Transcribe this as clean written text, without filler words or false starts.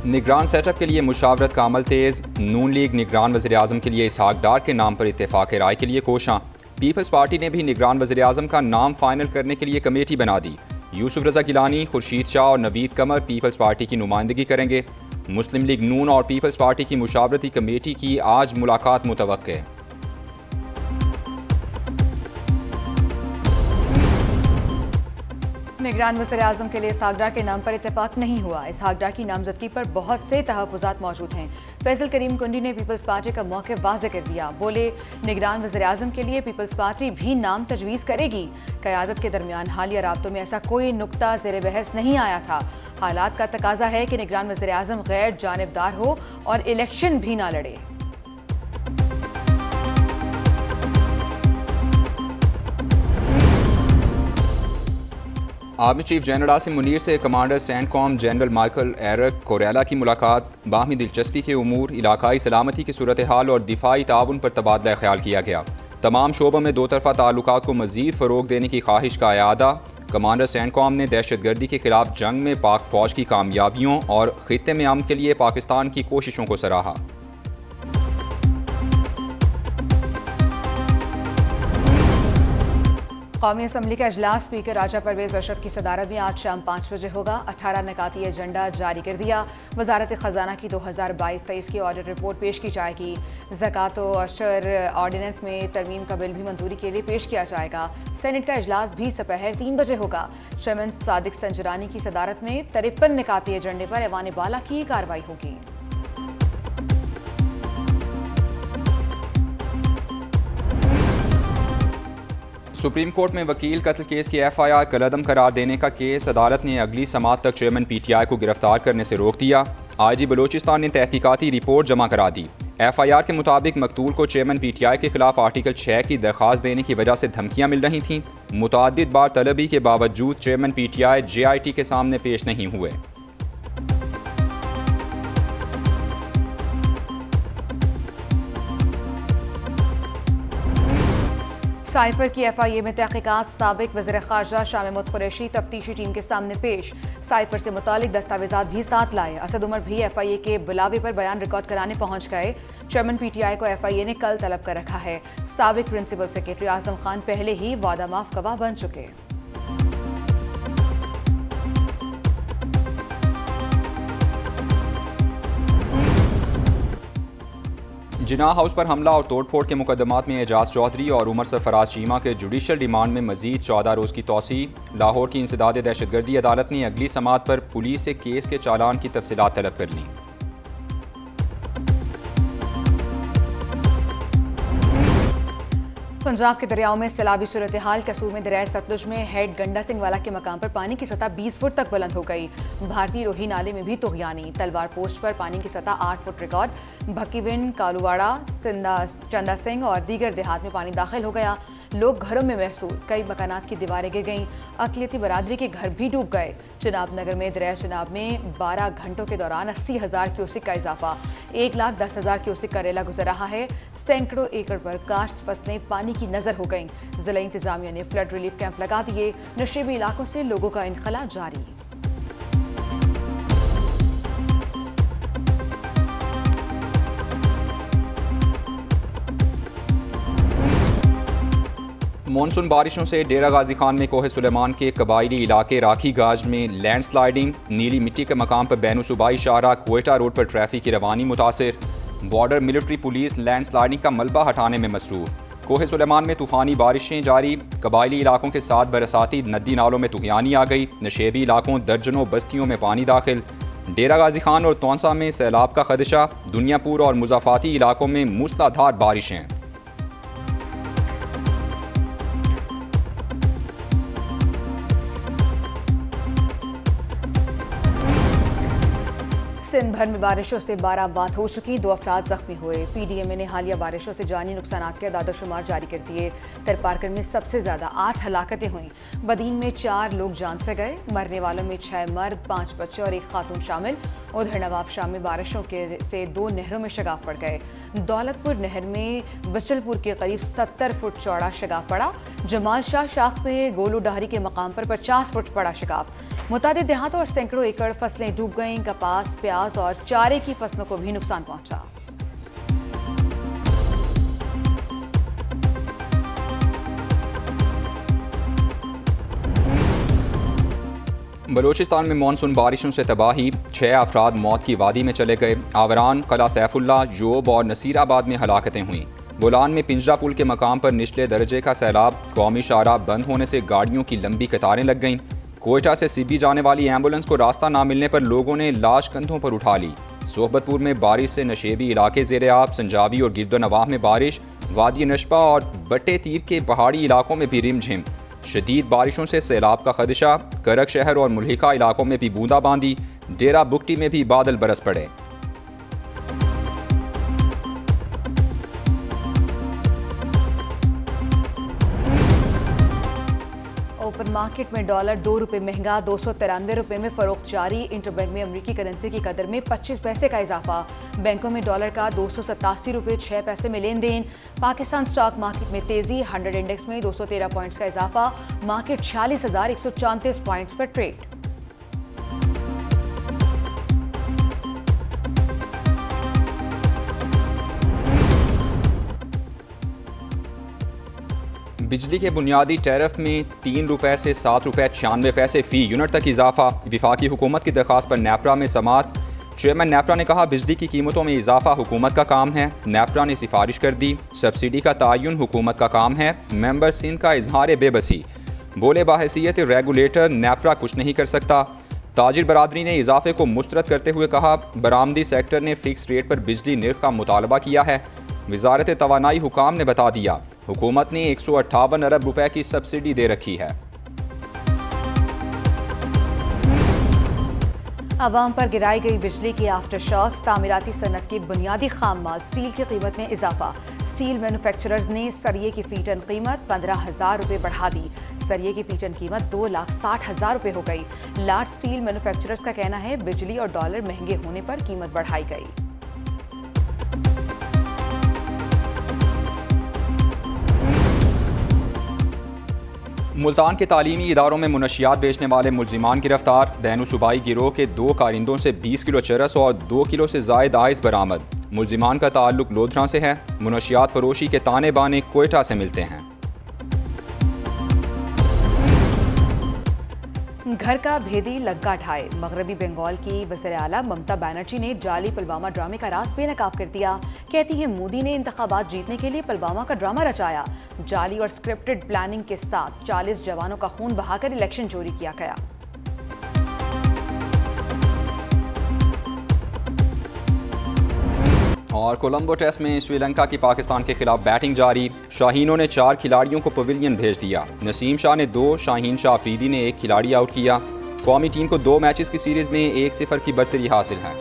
निगरान सेटअप के लिए मुशावरत का अमल तेज़। नून लीग निगरान वज़ीर-ए-आज़म के लिए इसहाक डार के नाम पर इत्तेफाक राय के लिए कोशां। पीपल्स पार्टी ने भी निगरान वज़ीर-ए-आज़म का नाम फाइनल करने के लिए कमेटी बना दी। यूसुफ रज़ा गिलानी, खुर्शीद शाह और नवीद कमर पीपल्स पार्टी की नुमाइंदगी करेंगे। मुस्लिम लीग नून और पीपल्स पार्टी की मुशावरती कमेटी की आज मुलाकात मुतवक्के है। निगरान वज़ीर-ए-आज़म के लिए इसहाक डार के नाम पर इत्तेफाक नहीं हुआ। इसहाक डार की नामजदगी पर बहुत से तहफ़्फ़ुज़ात मौजूद हैं। फैसल करीम कुंडी ने पीपल्स पार्टी का मौक़िफ़ वाज़ेह कर दिया। बोले, निगरान वज़ीर-ए-आज़म के लिए पीपल्स पार्टी भी नाम तजवीज़ करेगी। क़यादत के दरमियान हालिया राब्तों में ऐसा कोई नुक्ता ज़ेर बहस नहीं आया था। हालात का तकाज़ा है कि निगरान वज़ीर-ए-आज़म गैर जानिबदार हो और इलेक्शन भी ना लड़े। Army chief general Asim Munir से कमांडर सेंटकॉम जनरल माइकल एरक कोरेला की मुलाकात। बाहमी दिलचस्पी के उमूर, इलाकाई सलामती की सूरत हाल और दिफाई ताउन पर तबादला ख्याल किया गया। तमाम शोबों में दो तरफा ताल्लुकात को मजीद फ़रोग देने की ख्वाहिश का अयादा। कमांडर सेंटकॉम ने दहशतगर्दी के खिलाफ जंग में पाक फ़ौज की कामयाबियों और खित्ते में अमन के लिए पाकिस्तान की कोशिशों को सराहा। कौमी असम्बली का अजलास स्पीकर राजा परवेज़ अशरफ की सदारत में आज शाम 5 बजे होगा। 18 नकाती एजेंडा जारी कर दिया। वजारत ख़जाना की 2022-23 की ऑडिट रिपोर्ट पेश की जाएगी। ज़कात व अशर ऑर्डिनेंस में तरमीम का बिल भी मंजूरी के लिए पेश किया जाएगा। सेनेट का अजलास भी दोपहर 3 बजे होगा। चेयरमैन सादिक संजरानी की सदारत में 53 नकाती एजेंडे पर ऐवान बाला की कार्रवाई होगी। सुप्रीम कोर्ट में वकील कत्ल केस की FIR कलअदम करार देने का केस अदालत ने अगली समात तक चेयरमैन PTI को गिरफ्तार करने से रोक दिया। IG बलोचिस्तान ने तहकीकाती रिपोर्ट जमा करा दी। FIR के मुताबिक मकतूल को चेयरमैन PTI के खिलाफ आर्टिकल 6 की दरख्वास्त देने की वजह से धमकियां मिल रही थीं। मुतअद्दिद बार तलबी के बावजूद चेयरमैन PTI JIT के सामने पेश नहीं हुए। साइफर की FIA में तहकीकात। साबिक वज़ीर ख़ारजा शाह महमूद कुरैशी तफ्तीशी टीम के सामने पेश। साइफर से मुतालिक दस्तावेजात भी साथ लाए। असद उमर भी FIA के बुलावे पर बयान रिकॉर्ड कराने पहुंच गए। चेयरमैन PTI को FIA ने कल तलब कर रखा है। साबिक प्रिंसिपल सेक्रेटरी आजम खान पहले ही वादा माफ गवाह बन चुके। जिनाह हाउस पर हमला और तोड़फोड़ के मुकदमात में एजाज चौधरी और उमर सरफराज चीमा के जुडिशल रिमांड में मजीद 14 रोज़ की तौसी। लाहौर की इंसदाद दहशतगर्दी अदालत ने अगली समात पर पुलिस से केस के चालान की तफसीलात तलब कर ली। पंजाब के दरियाओं में सैलाबी सूरत हाल। कसूर में दरिया सतलुज में हेड गंडा सिंह वाला के मकाम पर पानी की सतह 20 फुट तक बुलंद हो गई। भारतीय रोही नाले में भी तुगयानी। तलवार पोस्ट पर पानी की सतह 8 फुट रिकॉर्ड। भक्कीविन, कालूवाड़ा, चंदा सिंह और दीगर देहात में पानी दाखिल हो गया। लोग घरों में महसूर। कई मकानात की दीवारें गिर गईं। अक़लियती बरादरी के घर भी डूब गए। चिनाब नगर में दरिया चिनाब में 12 घंटों के दौरान 80,000 क्यूसिक का इजाफा। 1,10,000 क्यूसिक का रेला गुजर रहा है। सैकड़ों एकड़ पर काश्त फसलें पानी की नजर हो गईं। जिला इंतजामिया ने फ्लड रिलीफ कैंप लगा दिए। नशेबी इलाकों से लोगों का इनखला जारी। मानसून बारिशों से डेरा गाजी खान में कोहे सुलेमान के कबायली इलाके राखी गाज में लैंडस्लाइडिंग। नीली मिट्टी के मकाम पर बैन सूबाई शाहरा क्वेटा रोड पर ट्रैफिक की रवानी मुतासिर। बॉर्डर मिलिट्री पुलिस लैंडस्लाइडिंग का मलबा हटाने में मसरूफ। कोहे सुलेमान में तूफानी बारिशें जारी। कबायली इलाकों के साथ बरसाती नदी नालों में तुगयानी आ गई। नशेबी इलाकों दर्जनों बस्तियों में पानी दाखिल। डेरा गाजी खान और तौंसा में सैलाब का खदशा। दुनियापुर और मुजाफाती इलाकों में मूसलाधार बारिशें। सिंध भर में बारिशों से 12 बात हो चुकी। 2 अफराद जख्मी हुए। PDMA ने हालिया बारिशों से जानी नुकसानात के दादोशुमार जारी कर दिए। तरपारकर में सबसे ज्यादा 8 हलाकतें हुई। बदीन में 4 लोग जान से गए। मरने वालों में 6 मर्द, 5 बच्चे और 1 खातून शामिल। उधर नवाबशाह में बारिशों से 2 नहरों में शगाफ पड़ गए। दौलतपुर नहर में बचलपुर के करीब 70 फुट चौड़ा शगाफ पड़ा। जमाल शाह शाख में गोलू डाहरी के मकाम पर 50 फुट पड़ा शगाफ। मुतादिद देहातों और सैकड़ों एकड़ फसलें डूब गईं। कपास, प्याज और चारे की फसलों को भी नुकसान पहुंचा। बलूचिस्तान में मानसून बारिशों से तबाही, 6 अफराद मौत की वादी में चले गए। आवरान, कला सैफुल्ला, योब और नसीराबाद में हलाकतें हुईं। बोलान में पिंजरा पुल के मकाम पर निचले दर्जे का सैलाब, कौमी शाहराह बंद होने से गाड़ियों की लंबी कतारें लग गईं। कोयटा से सीबी जाने वाली एम्बुलेंस को रास्ता ना मिलने पर लोगों ने लाश कंधों पर उठा ली। सोहबतपुर में बारिश से नशेबी इलाके ज़ेरे आब, संजावी और गिरदोनवाह में बारिश, वादी नशपा और बट्टे तीर के पहाड़ी इलाकों में भी रिमझिम। शदीद बारिशों से सैलाब का खदशा, करक शहर और मुल्हिका इलाकों में भी बूंदाबांदी। डेरा बुगटी में भी बादल बरस पड़े। ओपन मार्केट में डॉलर 2 रुपये महंगा, 293 रुपये में फरोख्त जारी। इंटरबैंक में अमरीकी करेंसी की कदर में 25 पैसे का इजाफा। बैंकों में डॉलर का 287 रुपये 6 पैसे में लेन देन। पाकिस्तान स्टॉक मार्केट में तेजी, 100 इंडेक्स में 213 पॉइंट्स का इजाफा। मार्केट 46,134 पॉइंट्स पर ट्रेड। बिजली के बुनियादी टैरिफ में 3 रुपये से 7 रुपये 96 पैसे फ़ी यूनिट तक इजाफा। विफाकी हुकूमत की दरख्वास्त पर नेपरा में समाअत। चेयरमैन नेपरा ने कहा, बिजली की कीमतों में इजाफा हुकूमत का काम है। नेपरा ने सिफारिश कर दी, सब्सिडी का तयन हुकूमत का काम है। मेंबर सिंध का इजहार बेबसी, बोले बाहैसियत रेगुलेटर नेपरा कुछ नहीं कर सकता। ताजिर बरादरी ने इजाफे को मुस्तरद करते हुए कहा, बरामदी सेक्टर ने फिक्स रेट पर बिजली निर्ख का मुतालबा किया है। वजारत तवानाई हुकाम ने बता दिया, हुकूमत ने 158 अरब रुपए की सब्सिडी दे रखी है। अवाम पर गिराई गई बिजली की आफ्टर शॉक्स, तामीराती सनत की बुनियादी खाम माल स्टील की कीमत में इजाफा। स्टील मैन्युफैक्चरर्स ने सरिये की फीटन कीमत 15,000 रुपये बढ़ा दी। सरिये की फीटन कीमत 2,60,000 रुपये हो गई। लाट स्टील मैन्युफैक्चरर्स का कहना है, बिजली और डॉलर महंगे होने पर कीमत बढ़ाई गई। मुल्तान के तालीमी इदारों में मुनशियात बेचने वाले मुलजिमान गिरफ्तार। बैनु सूबाई गिरोह के 2 कारिंदों से 20 किलो चरस और 2 किलो से जायद आइस बरामद। मुलजिमान का ताल्लुक लोधरा से है। मुनशियात फरोशी के ताने बाने कोयटा से मिलते हैं। घर का भेदी लग्गा ढाए, मगरबी बंगाल की वज़ीर आला ममता बनर्जी ने जाली पुलवामा ड्रामे का राज बेनकाब कर दिया। कहती है, मोदी ने इंतखाबात जीतने के लिए पुलवामा का ड्रामा रचाया। जाली और स्क्रिप्टेड प्लानिंग के साथ 40 जवानों का खून बहाकर इलेक्शन चोरी किया गया। और कोलंबो टेस्ट में श्रीलंका की पाकिस्तान के खिलाफ बैटिंग जारी। शाहीनों ने 4 खिलाड़ियों को पवेलियन भेज दिया। नसीम शाह ने 2, शाहीन शाह अफरीदी ने 1 खिलाड़ी आउट किया। कौमी टीम को 2 मैचेस की सीरीज में 1-0 की बढ़तरी हासिल है।